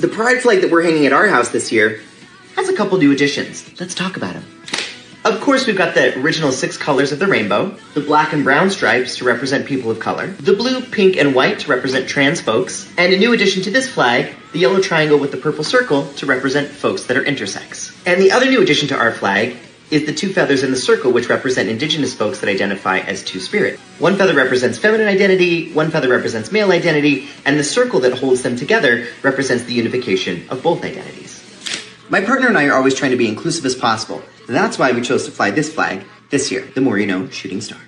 The pride flag that we're hanging at our house this year has a couple new additions. Let's talk about them. Of course, we've got the original 6 colors of the rainbow, the black and brown stripes to represent people of color, the blue, pink, and white to represent trans folks, and a new addition to this flag, the yellow triangle with the purple circle to represent folks that are intersex. And the other new addition to our flag is the 2 feathers in the circle, which represent indigenous folks that identify as two-spirit. 1 feather represents feminine identity, 1 feather represents male identity, and the circle that holds them together represents the unification of both identities. My partner and I are always trying to be inclusive as possible. That's why we chose to fly this flag this year, the More You Know Shooting Star.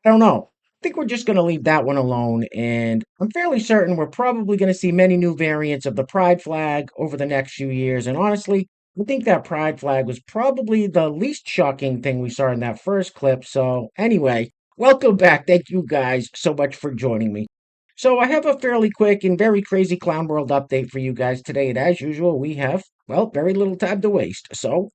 I don't know. I think we're just going to leave that one alone, and I'm fairly certain we're probably going to see many new variants of the pride flag over the next few years, and honestly, I think that pride flag was probably the least shocking thing we saw in that first clip, so anyway, welcome back. Thank you guys so much for joining me. So I have a fairly quick and very crazy clown world update for you guys today, and as usual, we have, well, very little time to waste, so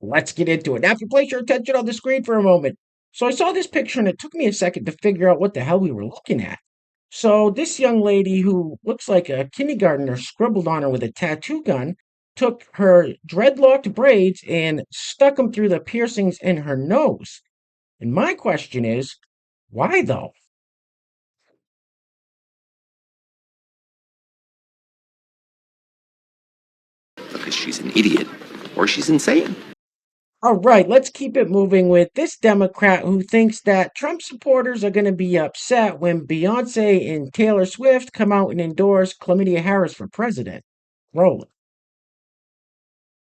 let's get into it. Now, if you place your attention on the screen for a moment. So I saw this picture and it took me a second to figure out what the hell we were looking at. So this young lady who looks like a kindergartner scribbled on her with a tattoo gun took her dreadlocked braids and stuck them through the piercings in her nose. And my question is, why though? Because she's an idiot or she's insane. All right, let's keep it moving with this Democrat who thinks that Trump supporters are going to be upset when Beyonce and Taylor Swift come out and endorse Kamala Harris for president. Roll it.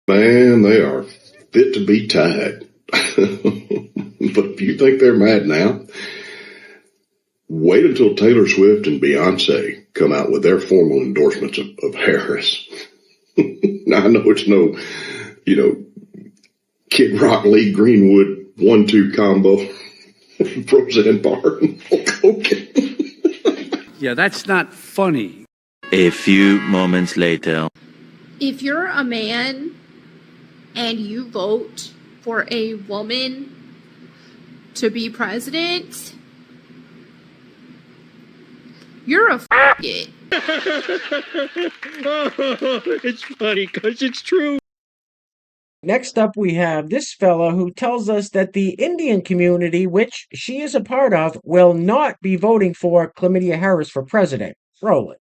Man, they are fit to be tied. But if you think they're mad now, wait until Taylor Swift and Beyonce come out with their formal endorsements of Harris. Now, I know it's no, Kid Rock, Lee Greenwood 1-2 combo, Roseanne Barr and Hulk Hogan. Yeah, that's not funny. A few moments later. If you're a man and you vote for a woman to be president, you're a f***it. Oh, it's funny because it's true. Next up, we have this fella who tells us that the Indian community, which she is a part of, will not be voting for Kamala Harris for president. Roll it.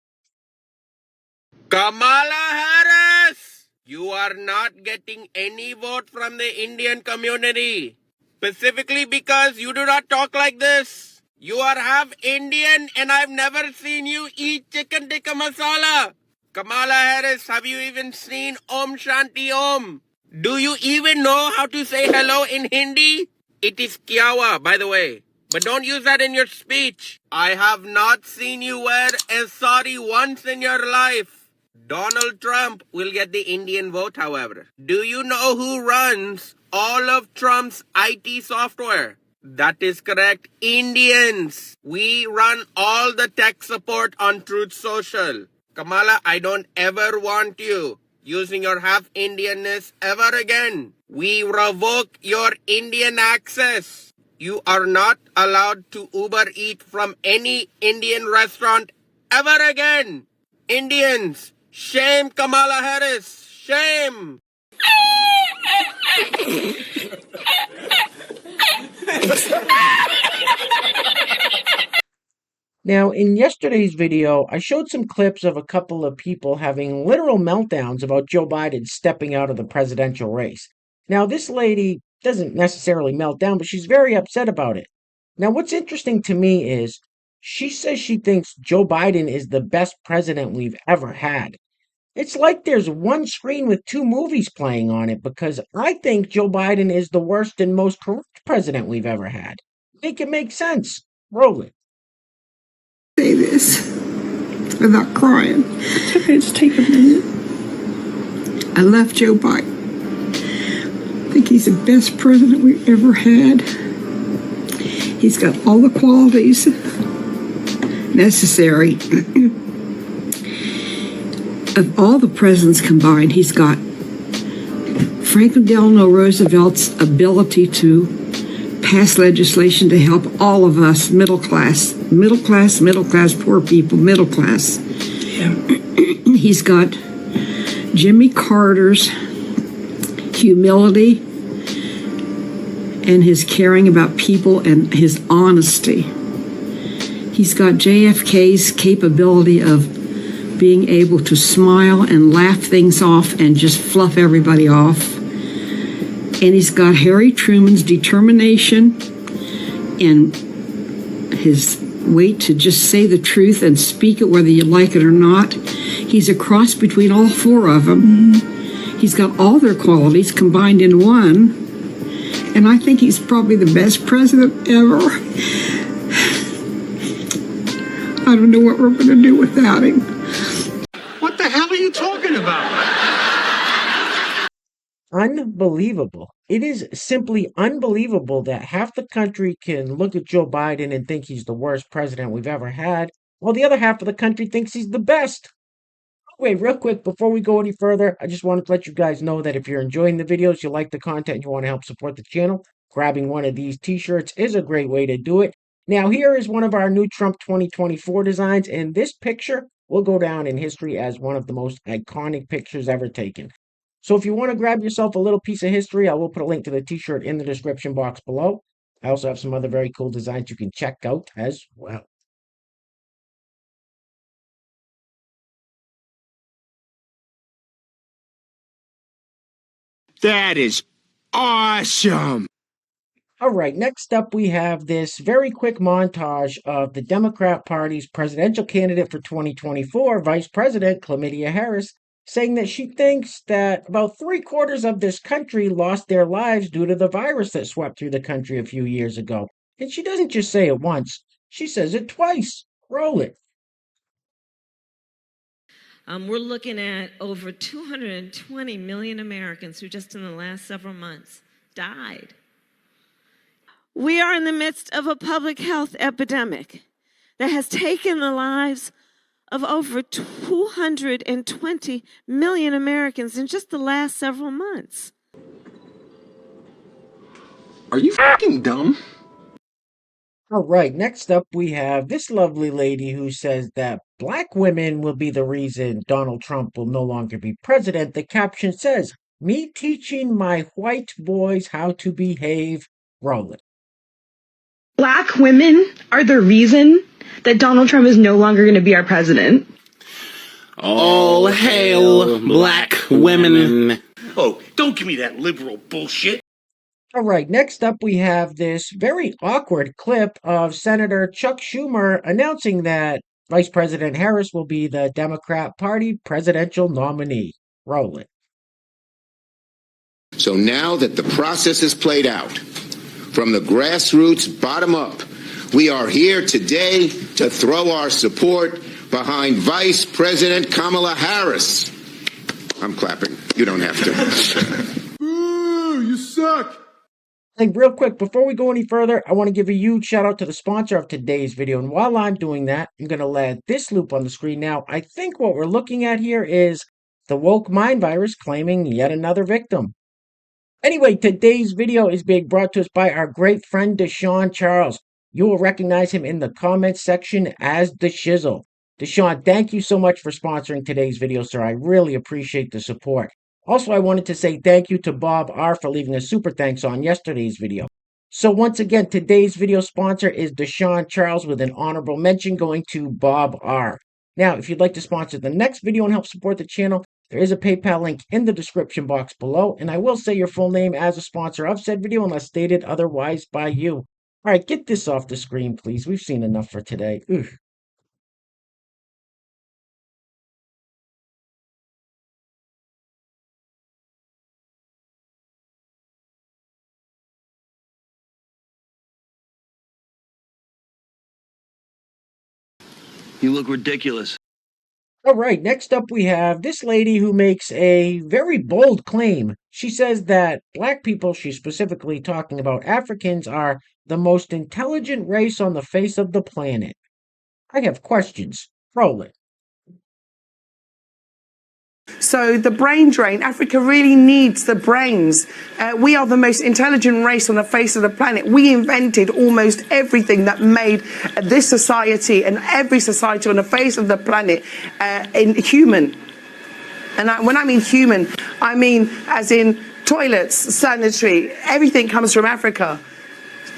Kamala Harris! You are not getting any vote from the Indian community. Specifically because you do not talk like this. You are half Indian and I've never seen you eat chicken tikka masala. Kamala Harris, have you even seen Om Shanti Om? Do you even know how to say hello in Hindi? It is kyawa, by the way. But don't use that in your speech. I have not seen you wear a sari once in your life. Donald Trump will get the Indian vote, however. Do you know who runs all of Trump's IT software? That is correct. Indians. We run all the tech support on Truth Social. Kamala, I don't ever want you using your half-Indianness ever again. We revoke your Indian access. You are not allowed to Uber Eat from any Indian restaurant ever again. Indians, shame Kamala Harris. Shame. Now, in yesterday's video, I showed some clips of a couple of people having literal meltdowns about Joe Biden stepping out of the presidential race. Now, this lady doesn't necessarily melt down, but she's very upset about it. Now, what's interesting to me is she says she thinks Joe Biden is the best president we've ever had. It's like there's one screen with 2 movies playing on it, because I think Joe Biden is the worst and most corrupt president we've ever had. Make it make sense. Roll it. Say this without crying. It's okay, just take a minute. I love Joe Biden. I think he's the best president we've ever had. He's got all the qualities necessary. Of all the presidents combined, he's got Franklin Delano Roosevelt's ability to pass legislation to help all of us, middle class, poor people, middle class. Yeah. He's got Jimmy Carter's humility and his caring about people and his honesty. He's got JFK's capability of being able to smile and laugh things off and just fluff everybody off. And he's got Harry Truman's determination and his weight to just say the truth and speak it whether you like it or not. He's a cross between all four of them. He's got all their qualities combined in one. And I think he's probably the best president ever. I don't know what we're going to do without him. What the hell are you talking about? Unbelievable. It is simply unbelievable that half the country can look at Joe Biden and think he's the worst president we've ever had, while the other half of the country thinks he's the best. Wait, real quick, before we go any further, I just wanted to let you guys know that if you're enjoying the videos, you like the content, and you want to help support the channel, grabbing one of these t-shirts is a great way to do it. Now, here is one of our new Trump 2024 designs, and this picture will go down in history as one of the most iconic pictures ever taken. So if you want to grab yourself a little piece of history, I will put a link to the t-shirt in the description box below. I also have some other very cool designs you can check out as well. That is awesome. All right, next up we have this very quick montage of the Democrat Party's presidential candidate for 2024, Vice President Kamala Harris, saying that she thinks that about 3/4 of this country lost their lives due to the virus that swept through the country a few years ago. And she doesn't just say it once, she says it twice. Roll it. We're looking at over 220 million Americans who just in the last several months died. We are in the midst of a public health epidemic that has taken the lives of over 220 million Americans in just the last several months. Are you fucking dumb? All right, next up we have this lovely lady who says that black women will be the reason Donald Trump will no longer be president. The caption says, "Me teaching my white boys how to behave." Roll it. Black women are the reason that Donald Trump is no longer going to be our president. All hail black women. Oh, don't give me that liberal bullshit. All right, next up we have this very awkward clip of Senator Chuck Schumer announcing that Vice President Harris will be the Democrat Party presidential nominee. Roll it. So now that the process is played out, from the grassroots bottom up, we are here today to throw our support behind Vice President Kamala Harris. I'm clapping. You don't have to. Boo, you suck. Hey, real quick, before we go any further, I want to give a huge shout out to the sponsor of today's video. And while I'm doing that, I'm going to let this loop on the screen now. I think what we're looking at here is the woke mind virus claiming yet another victim. Anyway, today's video is being brought to us by our great friend Deshaun Charles. You will recognize him in the comments section as the Shizzle. Deshaun, thank you so much for sponsoring today's video, sir. I really appreciate the support. Also, I wanted to say thank you to Bob R. for leaving a super thanks on yesterday's video. So once again, today's video sponsor is Deshaun Charles with an honorable mention going to Bob R. Now, if you'd like to sponsor the next video and help support the channel, there is a PayPal link in the description box below, and I will say your full name as a sponsor of said video unless stated otherwise by you. All right, get this off the screen, please. We've seen enough for today. Ugh. You look ridiculous. All right, next up we have this lady who makes a very bold claim. She says that black people, she's specifically talking about Africans, are the most intelligent race on the face of the planet. I have questions. Roll it. So the brain drain, Africa really needs the brains. We are the most intelligent race on the face of the planet. We invented almost everything that made this society and every society on the face of the planet human. And when I mean human, I mean as in toilets, sanitary, everything comes from Africa.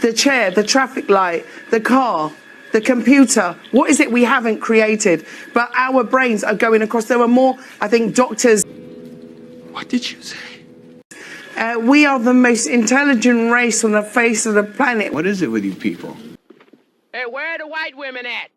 The chair, the traffic light, the car, the computer. What is it we haven't created? But our brains are going across. There are more, I think, doctors. What did you say? We are the most intelligent race on the face of the planet. What is it with you people? Hey, where are the white women at?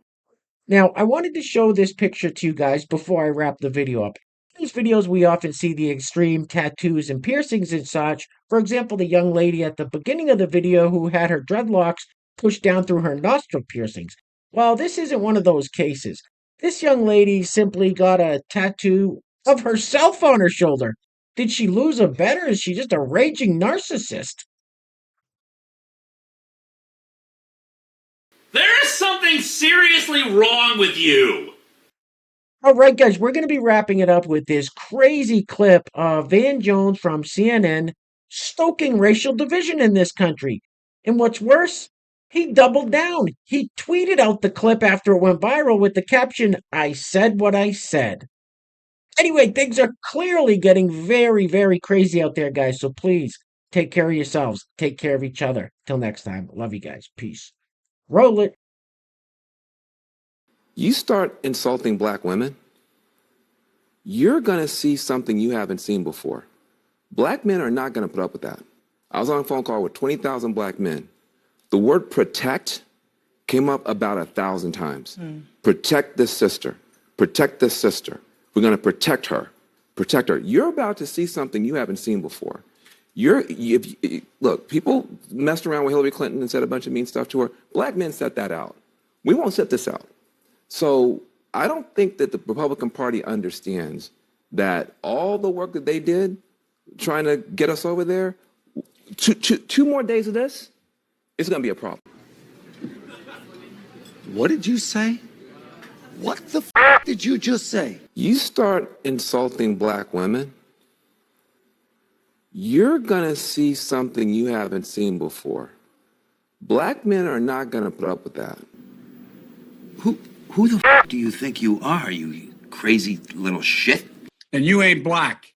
Now, I wanted to show this picture to you guys before I wrap the video up. In these videos, we often see the extreme tattoos and piercings and such. For example, the young lady at the beginning of the video who had her dreadlocks pushed down through her nostril piercings. Well, this isn't one of those cases. This young lady simply got a tattoo of herself on her shoulder. Did she lose a bet, or is she just a raging narcissist? There is something seriously wrong with you. All right, guys, we're going to be wrapping it up with this crazy clip of Van Jones from CNN stoking racial division in this country. And what's worse, he doubled down. He tweeted out the clip after it went viral with the caption, "I said what I said." Anyway, things are clearly getting very, very crazy out there, guys. So please take care of yourselves. Take care of each other. Till next time. Love you guys. Peace. Roll it. You start insulting black women, you're going to see something you haven't seen before. Black men are not going to put up with that. I was on a phone call with 20,000 black men. The word protect came up about 1,000 times. Protect this sister. Protect this sister. We're going to protect her. Protect her. You're about to see something you haven't seen before. Look, people messed around with Hillary Clinton and said a bunch of mean stuff to her. Black men set that out. We won't set this out. So I don't think that the Republican Party understands that all the work that they did trying to get us over there, two more days of this, it's going to be a problem. What did you say? What the f did you just say? You start insulting black women, you're going to see something you haven't seen before. Black men are not going to put up with that. Who the f do you think you are, you crazy little shit? And you ain't black.